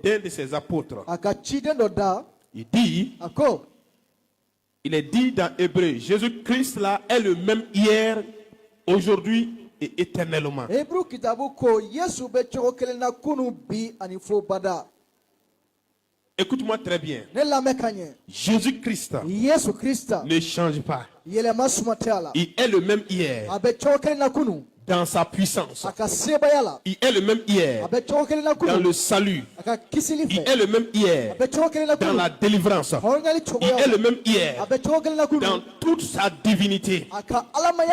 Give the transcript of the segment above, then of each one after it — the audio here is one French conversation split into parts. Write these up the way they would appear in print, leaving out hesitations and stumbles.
d'un de ses apôtres. Il est dit dans Hébreu, Jésus-Christ là est le même hier, aujourd'hui et éternellement. Écoute-moi très bien. Jésus-Christ ne change pas. Il est le même hier. Dans sa puissance. Il est le même hier. Dans le salut. Il est le même hier. Dans la délivrance. Il est le même hier. Dans toute sa divinité.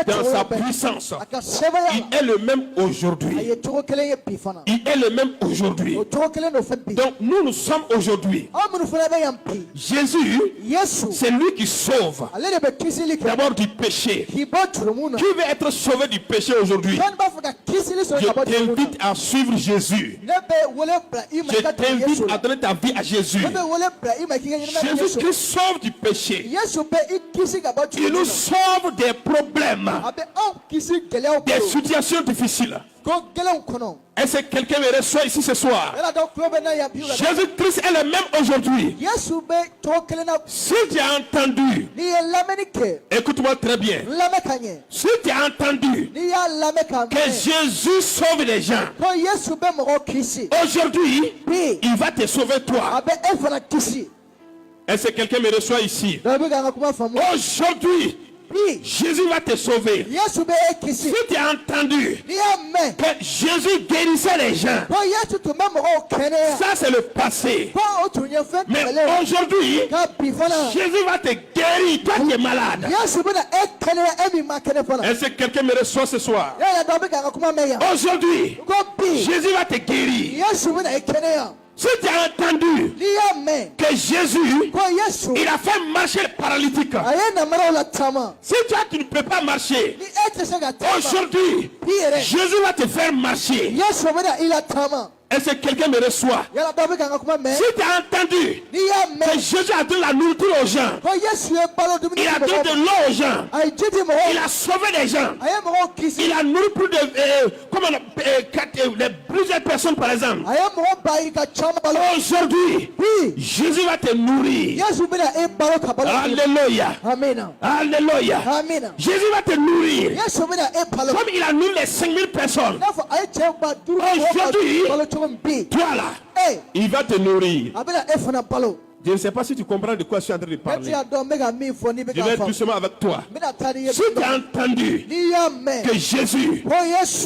Dans sa puissance. Il est le même aujourd'hui. Il est le même aujourd'hui. Donc nous sommes aujourd'hui. Jésus, c'est lui qui sauve. D'abord du péché. Qui veut être sauvé du péché aujourd'hui? Je t'invite à suivre Jésus. Je t'invite à donner ta vie à Jésus. Jésus qui sauve du péché. Il nous sauve des problèmes, des situations difficiles. Est-ce que quelqu'un me reçoit ici ce soir? Jésus-Christ est le même aujourd'hui. Si tu as entendu, écoute-moi très bien. Si tu as entendu que Jésus sauve les gens, aujourd'hui, il va te sauver toi. Est-ce que quelqu'un me reçoit ici? Aujourd'hui, Jésus va te sauver. Si tu as entendu que Jésus guérissait les gens, ça c'est le passé. Mais aujourd'hui, Jésus va te guérir. Toi qui es malade. Est-ce que quelqu'un me reçoit ce soir? Aujourd'hui, Jésus va te guérir. Si tu as entendu que Jésus, il a fait marcher les paralytiques. Si toi tu ne peux pas marcher, aujourd'hui, Jésus va te faire marcher. Est-ce que quelqu'un me reçoit? Si tu as entendu que Jésus a donné la nourriture aux gens, il a donné de l'eau aux gens, il a sauvé les gens, il a nourri plus de plusieurs personnes par exemple. Aujourd'hui, Jésus va te nourrir. Alléluia. Alléluia. Jésus va te nourrir. Comme il a nourri les 5000 personnes. Aujourd'hui, toi là, il va te nourrir. Je ne sais pas si tu comprends de quoi je suis en train de parler. Je vais être doucement avec toi. Si tu as entendu que Jésus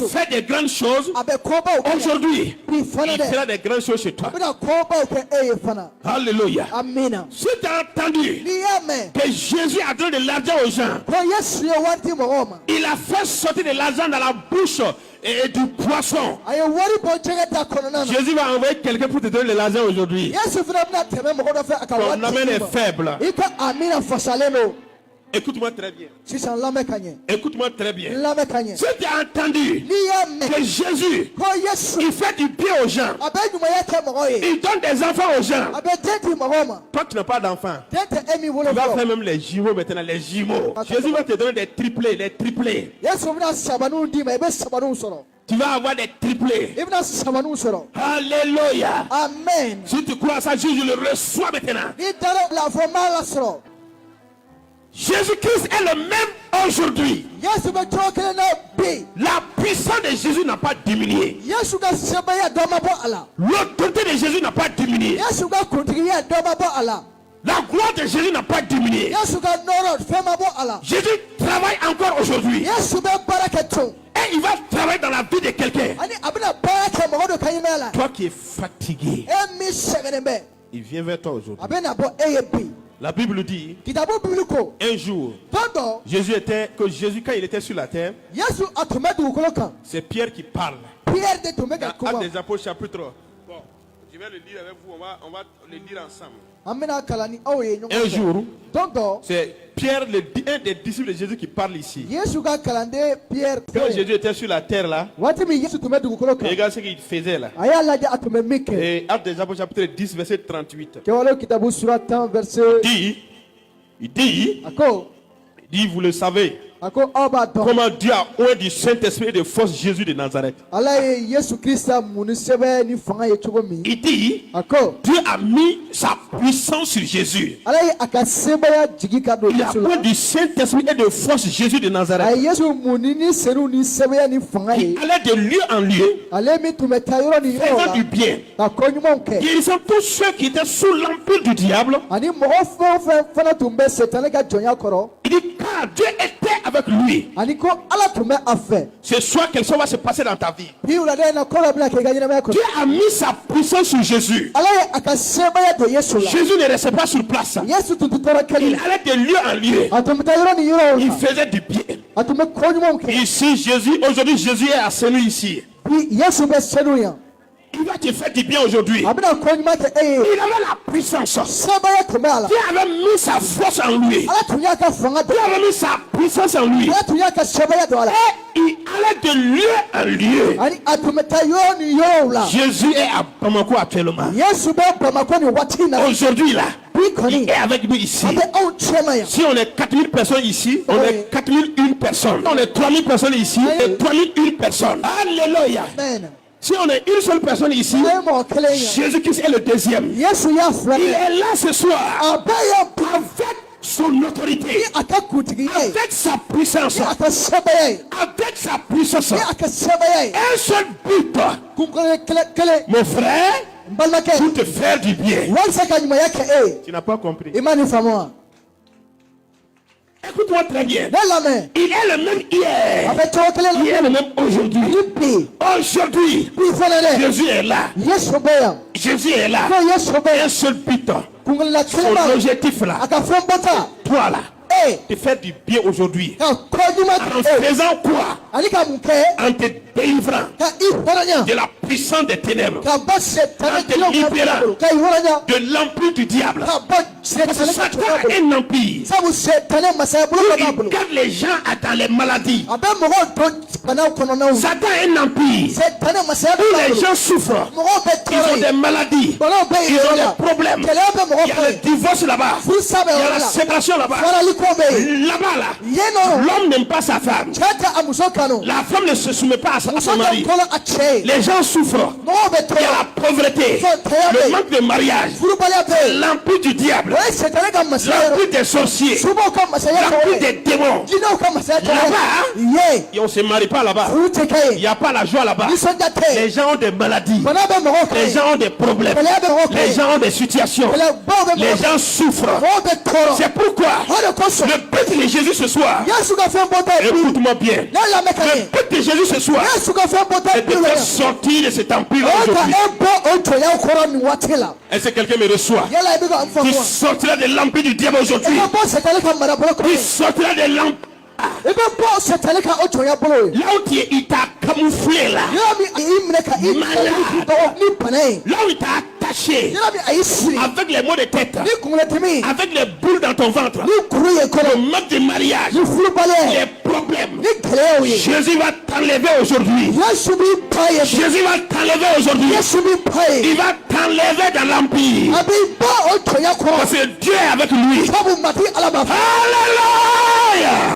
fait des grandes choses, aujourd'hui, il fera des grandes choses chez toi. Alléluia. Si tu as entendu que Jésus a donné de l'argent aux gens, il a fait sortir de l'argent dans la bouche et du poisson. Jésus va envoyer quelqu'un pour te donner de l'argent aujourd'hui. Ton amène est faible. Écoute-moi très bien. Écoute-moi très bien. Si tu as entendu que Jésus, il fait du bien aux gens, il donne des enfants aux gens. Toi tu n'as pas d'enfants, tu vas faire même les jumeaux maintenant, les jumeaux. Jésus va te donner des triplés, des triplés. Tu vas avoir des triplés. Alléluia. Amen. Si tu crois à ça, Jésus, je le reçois maintenant. Jésus-Christ est le même aujourd'hui. La puissance de Jésus n'a pas diminué. L'autorité de Jésus n'a pas diminué. La gloire de Jésus n'a pas diminué. Jésus travaille encore aujourd'hui. Et il va travailler dans la vie de quelqu'un. Toi qui es fatigué, il vient vers toi aujourd'hui. La Bible dit, un jour, Jésus, quand il était sur la terre, c'est Pierre qui parle. Dans Actes des Apôtres chapitre. Bon, je vais le lire avec vous, on va le lire ensemble. Un jour, c'est Pierre, un des disciples de Jésus qui parle ici. Quand Jésus était sur la terre là, regarde ce qu'il faisait là. Et Actes des Apôtres chapitre 10 verset 38. Il dit, vous le savez, Comment Dieu a oint du Saint-Esprit et de force Jésus de Nazareth. Il dit, Dieu a mis sa puissance sur Jésus. Il a oint du Saint-Esprit et de force Jésus de Nazareth. Il allait de lieu en lieu, faisant du bien, guérissant tous ceux qui étaient sous l'empire du diable. Il dit, car Dieu était avec lui. Ce soir, quelque chose va se passer dans ta vie. Dieu a mis sa puissance sur Jésus. Jésus ne restait pas sur place. Il allait de lieu en lieu. Il faisait du bien. Ici, Jésus, aujourd'hui, Jésus est assis ici. Il va te faire du bien aujourd'hui. Il avait la puissance. Dieu avait mis sa force en lui. Dieu avait mis sa puissance en lui. Et il allait de lieu en lieu. Jésus est à Bamako actuellement. Aujourd'hui là, il est avec nous ici. Si on est 4000 personnes ici, on est 4001 personnes. On est 3000 personnes ici, et 3001 personnes. Alléluia. Si on est une seule personne ici, Jésus-Christ est le deuxième. Il est là ce soir avec son autorité, avec sa puissance, avec sa puissance. Un seul but, mon frère, pour te faire du bien. Tu n'as pas compris. Écoute-moi très bien. Il est le même hier. Il est le même aujourd'hui. Aujourd'hui, Jésus est là. Jésus est là. Un seul but. Son objectif là. Toi là. Te faire du bien aujourd'hui. En faisant quoi? En te délivrant de la puissance des ténèbres. En te libérant de l'empire du diable. Parce que Satan a un empire. Il garde les gens dans les maladies. Satan a un empire où les gens souffrent. Ils ont des maladies. Ils ont des problèmes. Il y a le divorce là-bas. Il y a la séparation là-bas. Là-bas là, l'homme n'aime pas sa femme. La femme ne se soumet pas à son mari. Les gens souffrent. Il y a la pauvreté, le manque de mariage, l'empire du diable, l'empire des sorciers, l'empire des démons. Là-bas, et on ne se marie pas là-bas. Il n'y a pas la joie là-bas. Les gens ont des maladies. Les gens ont des problèmes. Les gens ont des situations. Les gens souffrent. C'est pourquoi le but de Jésus ce soir, écoute-moi bien, le but de Jésus ce soir est de faire sortir de cet empire aujourd'hui. Est-ce que quelqu'un me reçoit? Tu sortiras de l'empire du diable aujourd'hui. Tu sortiras de l'empire. Là où tu es, il t'a camouflé là. Malade. Là où il t'a attaché avec les maux de tête, avec les boules dans ton ventre, le manque de mariage, les problèmes. Jésus va t'enlever aujourd'hui. Jésus va t'enlever aujourd'hui. Il va t'enlever dans l'empire. Parce que Dieu est avec lui. Alléluia.